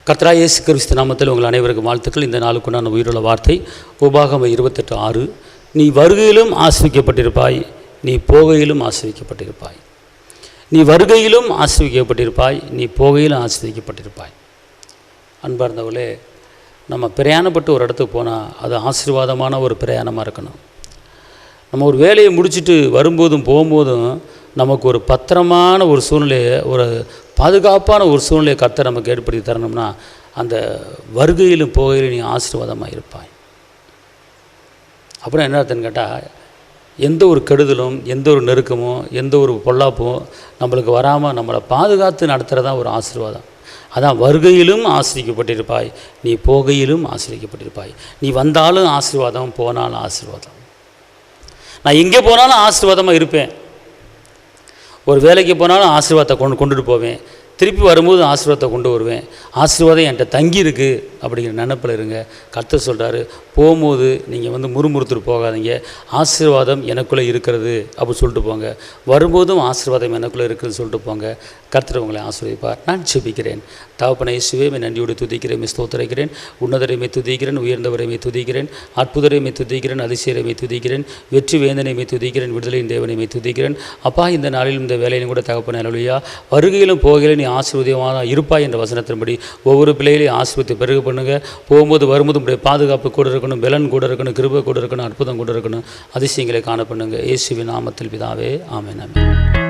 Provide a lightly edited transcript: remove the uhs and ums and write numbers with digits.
கர்த்தராகிய இயேசு கிறிஸ்து நாமத்தில் உங்கள் அனைவருக்கும் வாழ்த்துக்கள். இந்த நாளுக்குண்டான உயிருள்ள வார்த்தை உபாகமம் 28:6. நீ வருகையிலும் ஆசீர்வதிக்கப்பட்டிருப்பாய், நீ போகையிலும் ஆசீர்வதிக்கப்பட்டிருப்பாய். நீ வருகையிலும் ஆசீர்வதிக்கப்பட்டிருப்பாய், நீ போகையிலும் ஆசீர்வதிக்கப்பட்டிருப்பாய். அன்பார்ந்தவர்களே, நம்ம பிரயாணப்பட்டு ஒரு இடத்துக்கு போனால் அது ஆசீர்வாதமான ஒரு பிரயாணமாக இருக்கணும். நம்ம ஒரு வேலையை முடிச்சுட்டு வரும்போதும் போகும்போதும் நமக்கு ஒரு பத்திரமான ஒரு சூழ்நிலையை, ஒரு பாதுகாப்பான ஒரு சூழ்நிலையை கர்த்தர் நமக்கு ஏற்படுத்தி தரணும்னா அந்த வருகையிலும் போகையிலும் நீ ஆசீர்வாதமாக இருப்பாய். அப்புறம் என்ன அர்த்தம்னு கேட்டால், எந்த ஒரு கெடுதலும், எந்த ஒரு நெருக்கமோ, எந்த ஒரு பொல்லாப்பும் நம்மளுக்கு வராமல் நம்மளை பாதுகாத்து நடத்துகிறதான் ஒரு ஆசீர்வாதம். அதான் வருகையிலும் ஆசீர்வதிக்கப்பட்டிருப்பாய், நீ போகையிலும் ஆசீர்வதிக்கப்பட்டிருப்பாய். நீ வந்தாலும் ஆசீர்வாதம், போனாலும் ஆசீர்வாதம். நான் எங்கே போனாலும் ஆசீர்வாதமாக இருப்பேன். ஒரு வேலைக்கு போனாலும் ஆசீர்வாதத்தை கொண்டுட்டு போவேன். திருப்பி வரும்போது ஆசீர்வாதத்தை கொண்டு வருவேன். ஆசீர்வாதம் என்கிட்ட தங்கி இருக்குது அப்படிங்கிற நினைப்பில் இருங்க. கர்த்தர் சொல்கிறாரு, போகும்போது நீங்கள் முறுமுறுத்துட்டு போகாதீங்க. ஆசீர்வாதம் எனக்குள்ளே இருக்கிறது அப்படி சொல்லிட்டு போங்க. வரும்போதும் ஆசீர்வாதம் எனக்குள்ளே இருக்குதுன்னு சொல்லிட்டு போங்க. கர்த்தர் உங்களை ஆசீர்வதிப்பார். நான் ஜெபிக்கிறேன். தகப்பனே இயேசுவே, நன்றியோடு துதிக்கிறேன், ஸ்தோத்திரிக்கிறேன். உன்னதரையுமே துதிக்கிறேன், உயர்ந்தவரையுமே துதிக்கிறேன், அற்புதரையுமே துதிக்கிறேன், அதிசயரையுமே துதிக்கிறேன், வெற்றி வேந்தனையுமே துதிக்கிறேன், விடுதலையின் தேவனையுமே துதிக்கிறேன். அப்பா, இந்த நாளிலும் இந்த வேலையிலும் கூட தகப்பனே அல்லேலூயா, வருகையிலும் போகையிலும் நீ ஆசீர்வாதமாக இருப்பாய் என்ற வசனத்தின்படி ஒவ்வொரு பிள்ளைகளையும் ஆசீர்வதித்து பெருக பண்ணுங்க. போகும்போது வரும்போது உடைய பாதுகாப்பு கூட இருக்கணும், பலன் கூட இருக்கணும், கிருபை கூட இருக்கணும், அற்புதம் கூட இருக்கணும், அதிசயங்களை காண பண்ணுங்க. இயேசுவின் நாமத்தில் பிதாவே, ஆமென்.